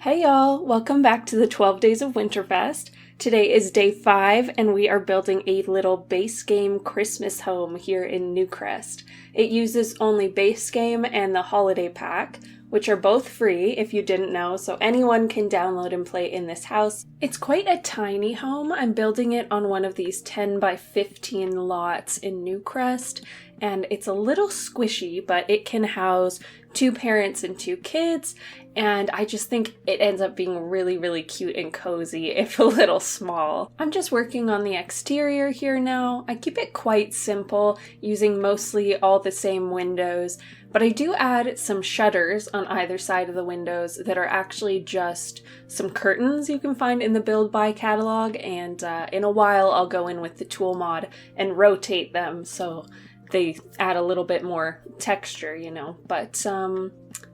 Hey y'all, welcome back to the 12 Days of Winterfest. Today is day 5 and we are building a little base game Christmas home here in Newcrest. It uses only base game and the holiday pack, which are both free if you didn't know, so anyone can download and play in this house. It's quite a tiny home. I'm building it on one of these 10 by 15 lots in Newcrest, and it's a little squishy, but it can house 2 parents and 2 kids, and I just think it ends up being really, really cute and cozy if a little small. I'm just working on the exterior here now. I keep it quite simple, using mostly all the same windows, but I do add some shutters on either side of the windows that are actually just some curtains you can find in the Build By catalog, and in a while I'll go in with the tool mod and rotate them so they add a little bit more texture, you know, but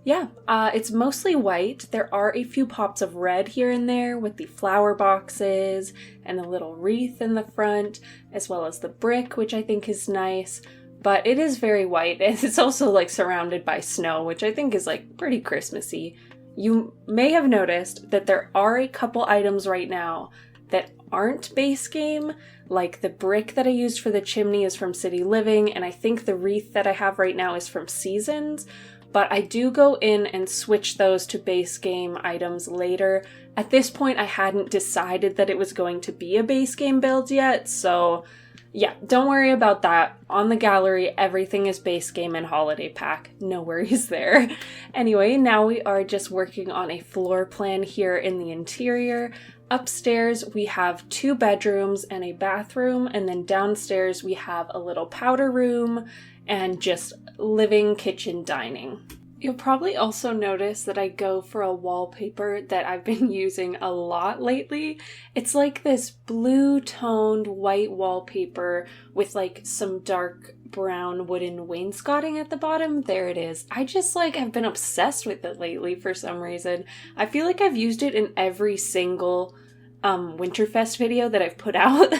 yeah, it's mostly white. There are a few pops of red here and there with the flower boxes and a little wreath in the front, as well as the brick, which I think is nice, but it is very white, and it's also like surrounded by snow, which I think is like pretty Christmassy. You may have noticed that there are a couple items right now that aren't base game, like the brick that I used for the chimney is from City Living, and I think the wreath that I have right now is from Seasons, but I do go in and switch those to base game items later. At this point, I hadn't decided that it was going to be a base game build yet, so yeah, don't worry about that. On the gallery, everything is base game and holiday pack. No worries there. Anyway, now we are just working on a floor plan here in the interior. Upstairs, we have 2 bedrooms and a bathroom, and then downstairs we have a little powder room and just living, kitchen, dining. You'll probably also notice that I go for a wallpaper that I've been using a lot lately. It's like this blue-toned white wallpaper with like some dark brown wooden wainscoting at the bottom. There it is. I just like have been obsessed with it lately for some reason. I feel like I've used it in every single Winterfest video that I've put out.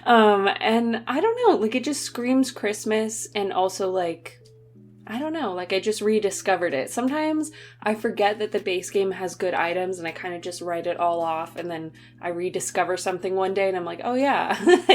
And I don't know, like it just screams Christmas, and also like I don't know, like I just rediscovered it. Sometimes I forget that the base game has good items and I kind of just write it all off, and then I rediscover something one day and I'm like, oh yeah,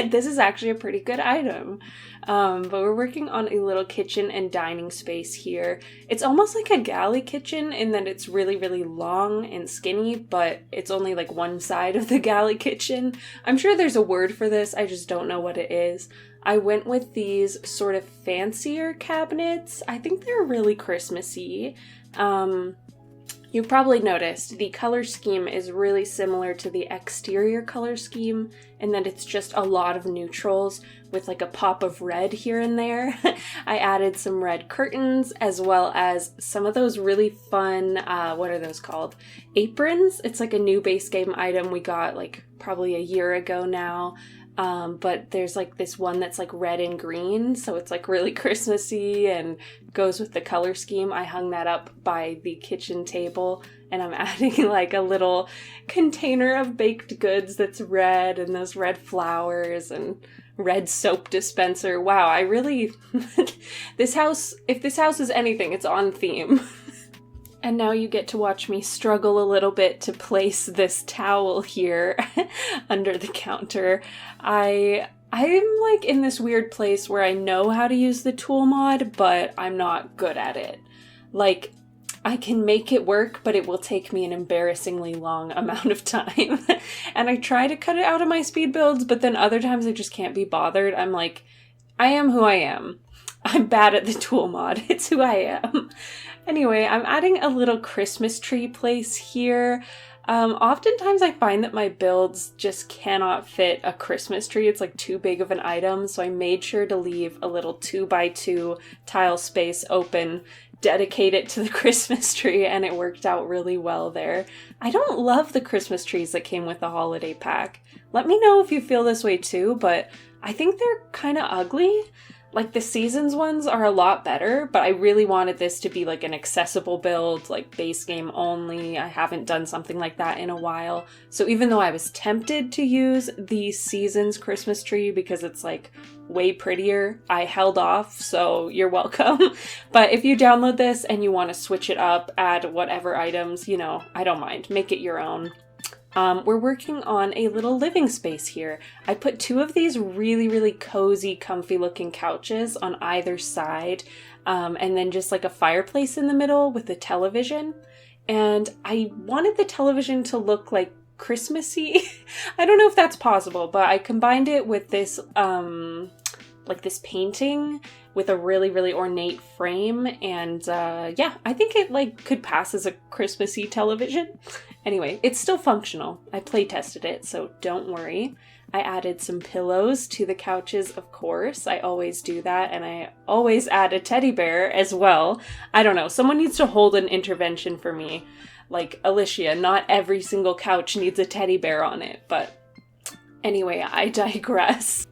this is actually a pretty good item. But we're working on a little kitchen and dining space here. It's almost like a galley kitchen in that it's really, really long and skinny, but it's only like one side of the galley kitchen. I'm sure there's a word for this, I just don't know what it is. I went with these sort of fancier cabinets. I think they're really Christmassy. You probably noticed the color scheme is really similar to the exterior color scheme, and that it's just a lot of neutrals with like a pop of red here and there. I added some red curtains as well as some of those really fun, what are those called? Aprons. It's like a new base game item we got like probably a year ago now. But there's like this one that's like red and green, so it's like really Christmassy and goes with the color scheme. I hung that up by the kitchen table, and I'm adding like a little container of baked goods that's red, and those red flowers and red soap dispenser. Wow, I really, this house, if this house is anything, it's on theme. And now you get to watch me struggle a little bit to place this towel here under the counter. I'm like in this weird place where I know how to use the tool mod, but I'm not good at it. Like, I can make it work, but it will take me an embarrassingly long amount of time. And I try to cut it out of my speed builds, but then other times I just can't be bothered. I'm like, I am who I am. I'm bad at the tool mod. It's who I am. Anyway, I'm adding a little Christmas tree place here. Oftentimes I find that my builds just cannot fit a Christmas tree. It's like too big of an item, so I made sure to leave a little 2x2 tile space open, dedicate it to the Christmas tree, and it worked out really well there. I don't love the Christmas trees that came with the holiday pack. Let me know if you feel this way too, but I think they're kind of ugly. Like the Seasons ones are a lot better, but I really wanted this to be like an accessible build, like base game only. I haven't done something like that in a while. So even though I was tempted to use the Seasons Christmas tree because it's like way prettier, I held off, so you're welcome. But if you download this and you want to switch it up, add whatever items, you know, I don't mind. Make it your own. We're working on a little living space here. I put 2 of these really cozy, comfy looking couches on either side, and then just like a fireplace in the middle with a television. And I wanted the television to look like Christmassy. I don't know if that's possible, but I combined it with this, like this painting with a really ornate frame, and yeah, I think it like could pass as a Christmassy television. Anyway, it's still functional. I play tested it, so don't worry. I added some pillows to the couches, of course. I always do that, and I always add a teddy bear as well. I don't know, someone needs to hold an intervention for me. Like, Olichia, not every single couch needs a teddy bear on it, but anyway, I digress.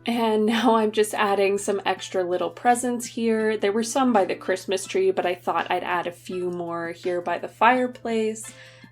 And now I'm just adding some extra little presents here. There were some by the Christmas tree, but I thought I'd add a few more here by the fireplace.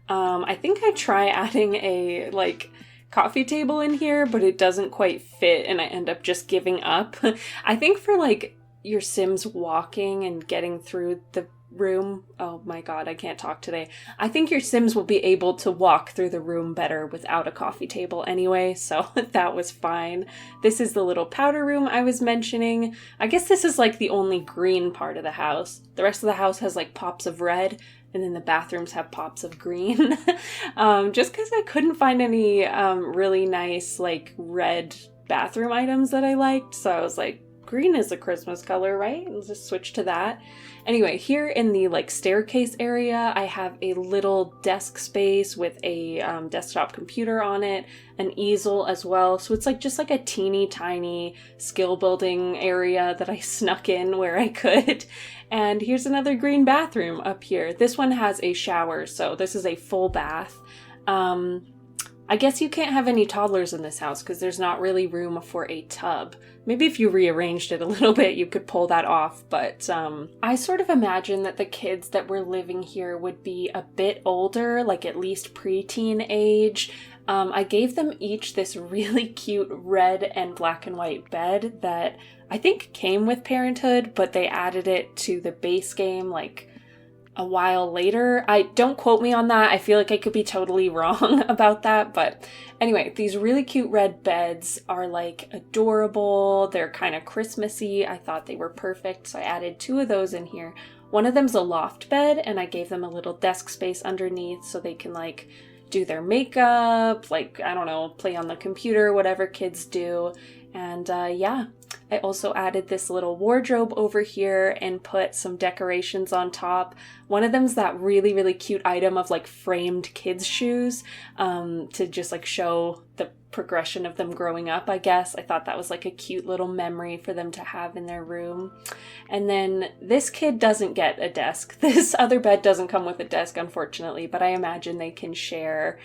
I think I try adding a, like, coffee table in here, but it doesn't quite fit, and I end up just giving up. I think for, like, your Sims walking and getting through the room, oh my god, I can't talk today. I think your Sims will be able to walk through the room better without a coffee table anyway, so that was fine. This is the little powder room I was mentioning. I guess this is like the only green part of the house. The rest of the house has like pops of red, and then the bathrooms have pops of green. Just because I couldn't find any really nice like red bathroom items that I liked, so I was like, green is a Christmas color, right? Let's just switch to that. Anyway, here in the like staircase area, I have a little desk space with a desktop computer on it, an easel as well. So it's like just like a teeny tiny skill building area that I snuck in where I could. And here's another green bathroom up here. This one has a shower, so this is a full bath. I guess you can't have any toddlers in this house because there's not really room for a tub. Maybe if you rearranged it a little bit, you could pull that off, but I sort of imagine that the kids that were living here would be a bit older, like at least preteen age. I gave them each this really cute red and black and white bed that I think came with Parenthood, but they added it to the base game like a while later. Don't quote me on that. I feel like I could be totally wrong about that. But anyway, these really cute red beds are like adorable. They're kind of Christmassy. I thought they were perfect, so I added 2 of those in here. One of them's a loft bed, and I gave them a little desk space underneath so they can like do their makeup, like, I don't know, play on the computer, whatever kids do. And yeah, I also added this little wardrobe over here and put some decorations on top. One of them's that really cute item of like framed kids' shoes to just like show the progression of them growing up, I guess. I thought that was like a cute little memory for them to have in their room. And then this kid doesn't get a desk. This other bed doesn't come with a desk, unfortunately, but I imagine they can share.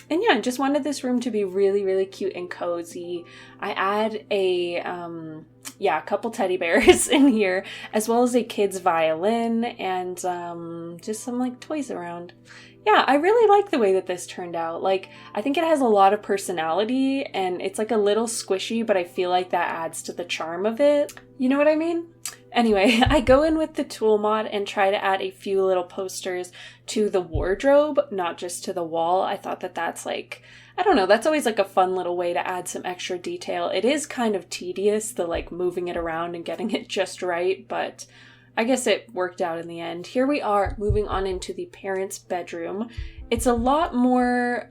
And yeah, I just wanted this room to be really cute and cozy. I add a couple teddy bears in here, as well as a kid's violin and just some like toys around. Yeah, I really like the way that this turned out. Like, I think it has a lot of personality, and it's like a little squishy, but I feel like that adds to the charm of it. You know what I mean? Anyway, I go in with the tool mod and try to add a few little posters to the wardrobe, not just to the wall. I thought that that's like, I don't know, that's always like a fun little way to add some extra detail. It is kind of tedious, the like moving it around and getting it just right, but I guess it worked out in the end. Here we are moving on into the parents' bedroom. It's a lot more,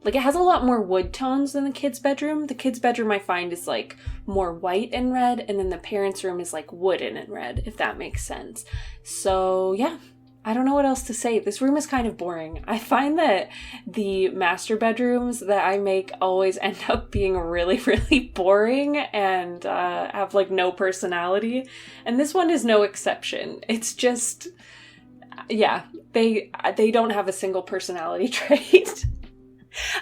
like it has a lot more wood tones than the kids' bedroom. The kids' bedroom I find is like more white and red, and then the parents' room is like wooden and red, if that makes sense. So yeah, I don't know what else to say. This room is kind of boring. I find that the master bedrooms that I make always end up being really boring and have like no personality. And this one is no exception. It's just, yeah, they don't have a single personality trait.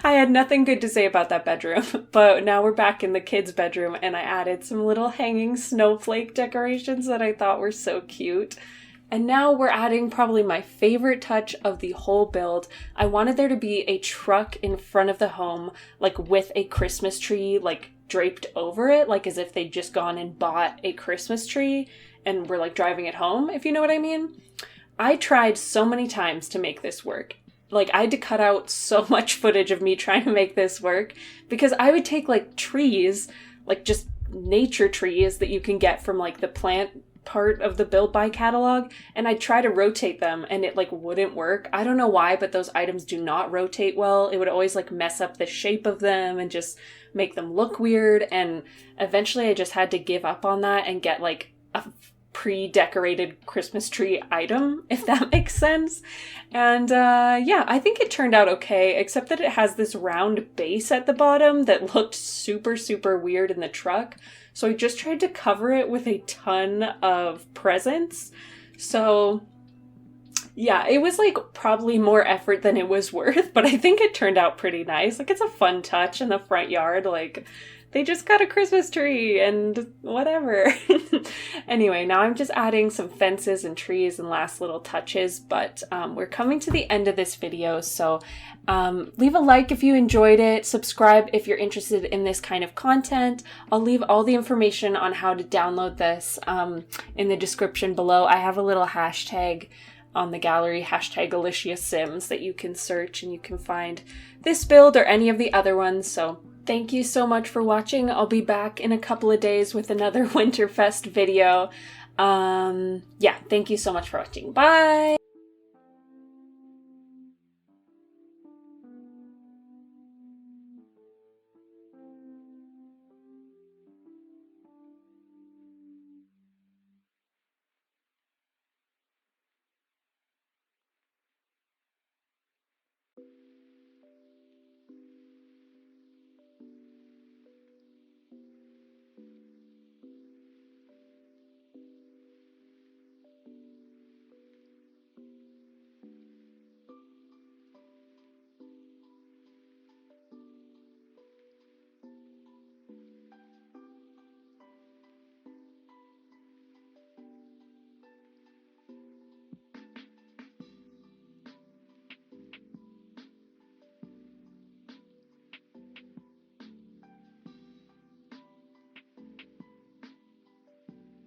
I had nothing good to say about that bedroom, but now we're back in the kids' bedroom and I added some little hanging snowflake decorations that I thought were so cute. And now we're adding probably my favorite touch of the whole build. I wanted there to be a truck in front of the home, like with a Christmas tree, like draped over it, like as if they'd just gone and bought a Christmas tree and were like driving it home, if you know what I mean. I tried so many times to make this work. Like, I had to cut out so much footage of me trying to make this work because I would take like trees, like just nature trees that you can get from like the plant part of the Build By catalog, and I'd try to rotate them and it like wouldn't work. I don't know why, but those items do not rotate well. It would always like mess up the shape of them and just make them look weird, and eventually I just had to give up on that and get like a pre-decorated Christmas tree item, if that makes sense. And yeah, I think it turned out okay, except that it has this round base at the bottom that looked super, super weird in the truck. So I just tried to cover it with a ton of presents. So yeah, it was like probably more effort than it was worth, but I think it turned out pretty nice. Like, it's a fun touch in the front yard. Like, they just got a Christmas tree and whatever. Anyway, now I'm just adding some fences and trees and last little touches, but we're coming to the end of this video, so leave a like if you enjoyed it, subscribe if you're interested in this kind of content. I'll leave all the information on how to download this in the description below. I have a little hashtag on the gallery, hashtag Olichia Sims, that you can search and you can find this build or any of the other ones, so thank you so much for watching. I'll be back in a couple of days with another Winterfest video. Yeah, thank you so much for watching. Bye!